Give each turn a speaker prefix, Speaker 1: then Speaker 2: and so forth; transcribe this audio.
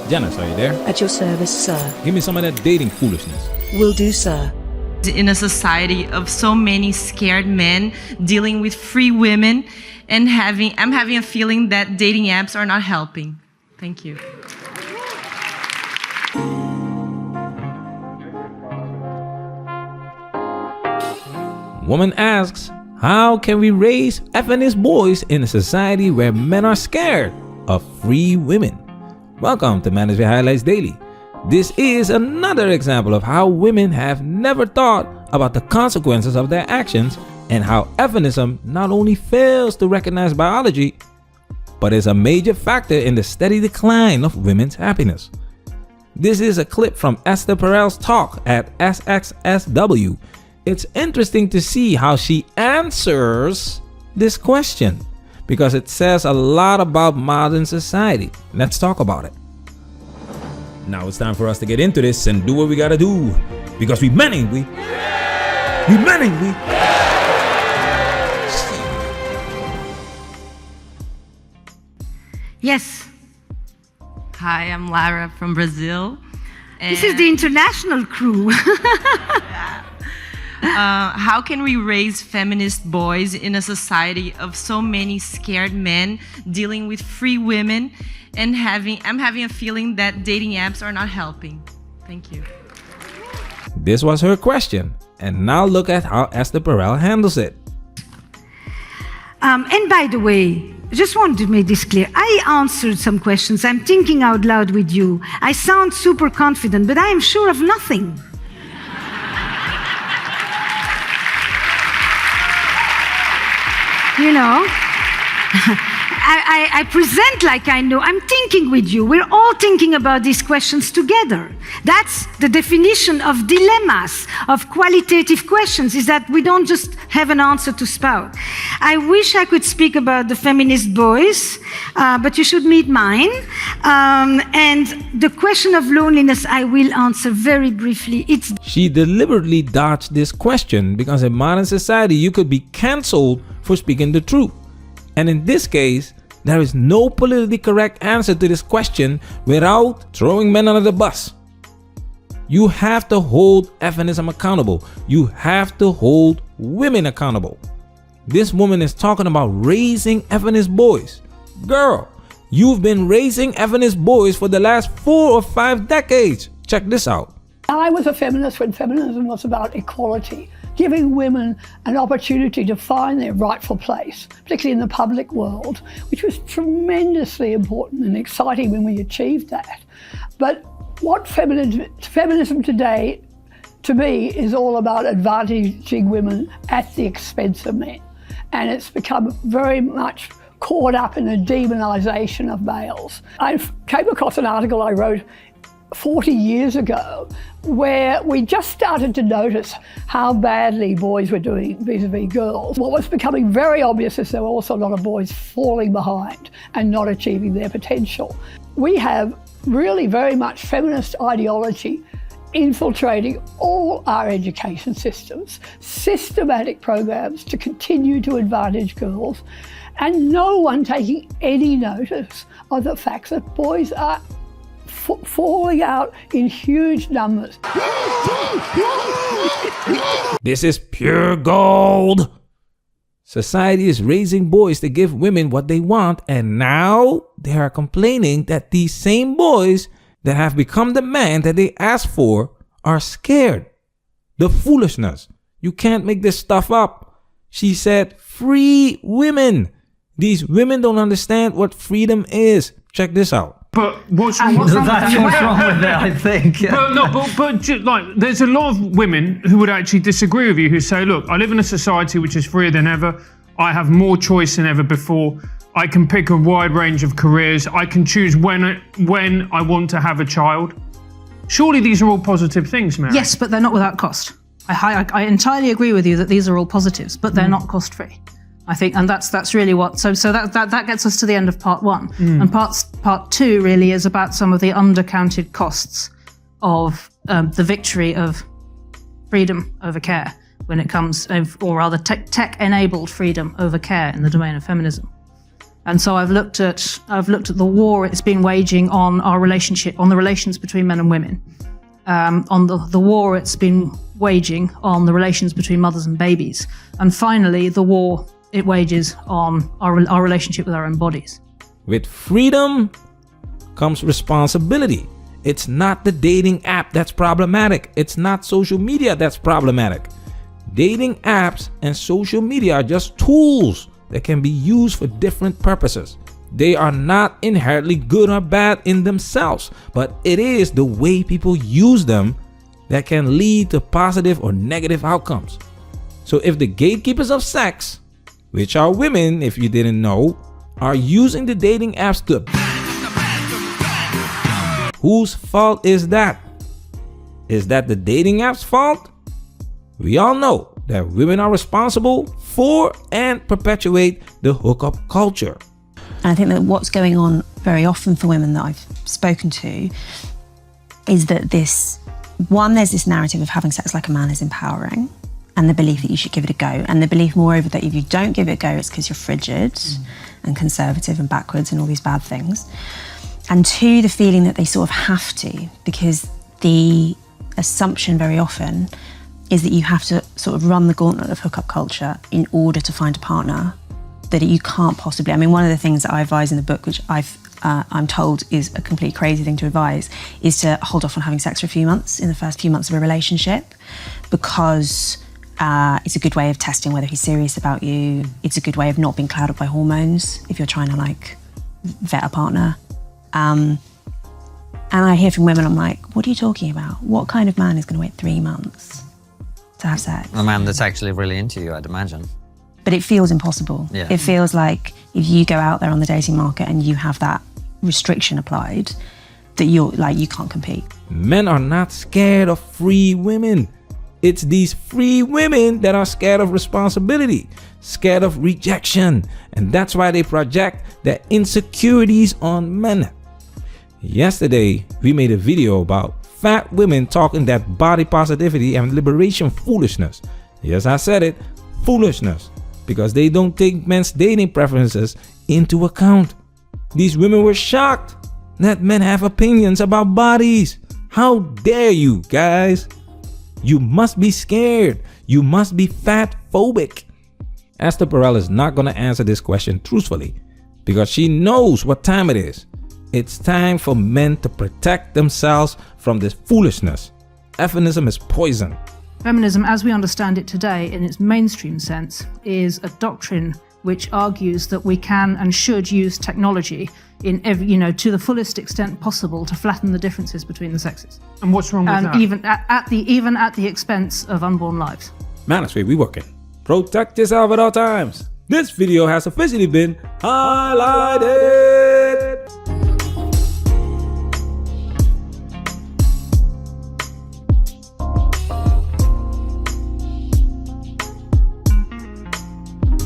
Speaker 1: Janice, are you there?
Speaker 2: At your service, sir.
Speaker 1: Give me some of that dating foolishness.
Speaker 2: Will do, sir.
Speaker 3: In a society of so many scared men dealing with free women and I'm having a feeling that dating apps are not helping. Thank you.
Speaker 1: Woman asks, how can we raise feminist boys in a society where men are scared of free women? Welcome to Manosphere Highlights Daily. This is another example of how women have never thought about the consequences of their actions and how feminism not only fails to recognize biology, but is a major factor in the steady decline of women's happiness. This is a clip from Esther Perel's talk at SXSW. It's interesting to see how she answers this question because it says a lot about modern society. Let's talk about it. Now it's time for us to get into this and do what we gotta do because we men.
Speaker 3: Yes. Hi, I'm Lara from Brazil.
Speaker 4: This is the international crew.
Speaker 3: How can we raise feminist boys in a society of so many scared men dealing with free women and I'm having a feeling that dating apps are not helping? Thank you.
Speaker 1: This was her question, and now look at how Esther Perel handles it.
Speaker 4: And by the way, I just wanted to make this clear. I answered some questions. I'm thinking out loud with you. I sound super confident, but I am sure of nothing. You know, I present like I know. I'm thinking with you. We're all thinking about these questions together. That's the definition of dilemmas, of qualitative questions, is that we don't just have an answer to spout. I wish I could speak about the feminist boys, but you should meet mine. And the question of loneliness, I will answer very briefly.
Speaker 1: She deliberately dodged this question because in modern society, you could be canceled for speaking the truth. And in this case, there is no politically correct answer to this question without throwing men under the bus. You have to hold feminism accountable. You have to hold women accountable. This woman is talking about raising feminist boys. Girl, you've been raising feminist boys for the last 4 or 5 decades. Check this out.
Speaker 5: I was a feminist when feminism was about equality, giving women an opportunity to find their rightful place, particularly in the public world, which was tremendously important and exciting when we achieved that. But what feminism today, to me, is all about advantaging women at the expense of men. And it's become very much caught up in the demonisation of males. I came across an article I wrote 40 years ago where we just started to notice how badly boys were doing vis-a-vis girls. What was becoming very obvious is there were also a lot of boys falling behind and not achieving their potential. We have really very much feminist ideology infiltrating all our education systems, systematic programs to continue to advantage girls, and no one taking any notice of the fact that boys are falling out in huge numbers.
Speaker 1: This is pure gold. Society is raising boys to give women what they want, and now they are complaining that these same boys that have become the man that they asked for are scared. The foolishness. You can't make this stuff up. She said, free women. These women don't understand what freedom is. Check this out.
Speaker 6: But what's wrong
Speaker 7: with it, I think.
Speaker 6: But there's a lot of women who would actually disagree with you, who say, look, I live in a society which is freer than ever. I have more choice than ever before. I can pick a wide range of careers. I can choose when I want to have a child. Surely these are all positive things, Mary.
Speaker 8: Yes, but they're not without cost. I entirely agree with you that these are all positives, but they're not cost-free. I think, and that's really what. So that gets us to the end of part one, and part two really is about some of the undercounted costs of the victory of freedom over care when it comes, or rather tech-enabled freedom over care in the domain of feminism. And so I've looked at the war it's been waging on our relationship, on the relations between men and women, on the war it's been waging on the relations between mothers and babies, and finally the war it wages on our relationship with our own bodies.
Speaker 1: With freedom comes responsibility. It's not the dating app that's problematic. It's not social media that's problematic. Dating apps and social media are just tools that can be used for different purposes. They are not inherently good or bad in themselves, but it is the way people use them that can lead to positive or negative outcomes. So if the gatekeepers of sex, which are women if you didn't know, are using the dating apps to... Whose fault is that? Is that the dating app's fault? We all know that women are responsible for and perpetuate the hookup culture.
Speaker 9: And I think that what's going on very often for women that I've spoken to is that there's this narrative of having sex like a man is empowering, and the belief that you should give it a go, and the belief moreover that if you don't give it a go, it's because you're frigid and conservative and backwards and all these bad things. And two, the feeling that they sort of have to, because the assumption very often is that you have to sort of run the gauntlet of hookup culture in order to find a partner, that you can't possibly. I mean, one of the things that I advise in the book, which I'm told is a complete crazy thing to advise, is to hold off on having sex for a few months in the first few months of a relationship, because it's a good way of testing whether he's serious about you. It's a good way of not being clouded by hormones if you're trying to like vet a partner. And I hear from women, I'm like, what are you talking about? What kind of man is going to wait 3 months to have sex?
Speaker 7: A man that's actually really into you, I'd imagine.
Speaker 9: But it feels impossible.
Speaker 7: Yeah.
Speaker 9: It feels like if you go out there on the dating market and you have that restriction applied, that you can't compete.
Speaker 1: Men are not scared of free women. It's these free women that are scared of responsibility, scared of rejection, and that's why they project their insecurities on men. Yesterday, we made a video about fat women talking that body positivity and liberation foolishness. Yes, I said it, foolishness, because they don't take men's dating preferences into account. These women were shocked that men have opinions about bodies. How dare you, guys? You must be scared. You must be fat phobic. Esther Perel is not going to answer this question truthfully because she knows what time it is. It's time for men to protect themselves from this foolishness. Feminism is poison.
Speaker 8: Feminism, as we understand it today in its mainstream sense, is a doctrine which argues that we can and should use technology in to the fullest extent possible to flatten the differences between the sexes.
Speaker 6: And what's wrong with that?
Speaker 8: Even at the expense of unborn lives.
Speaker 1: Manosphere, we working. Protect yourself at all times. This video has officially been highlighted.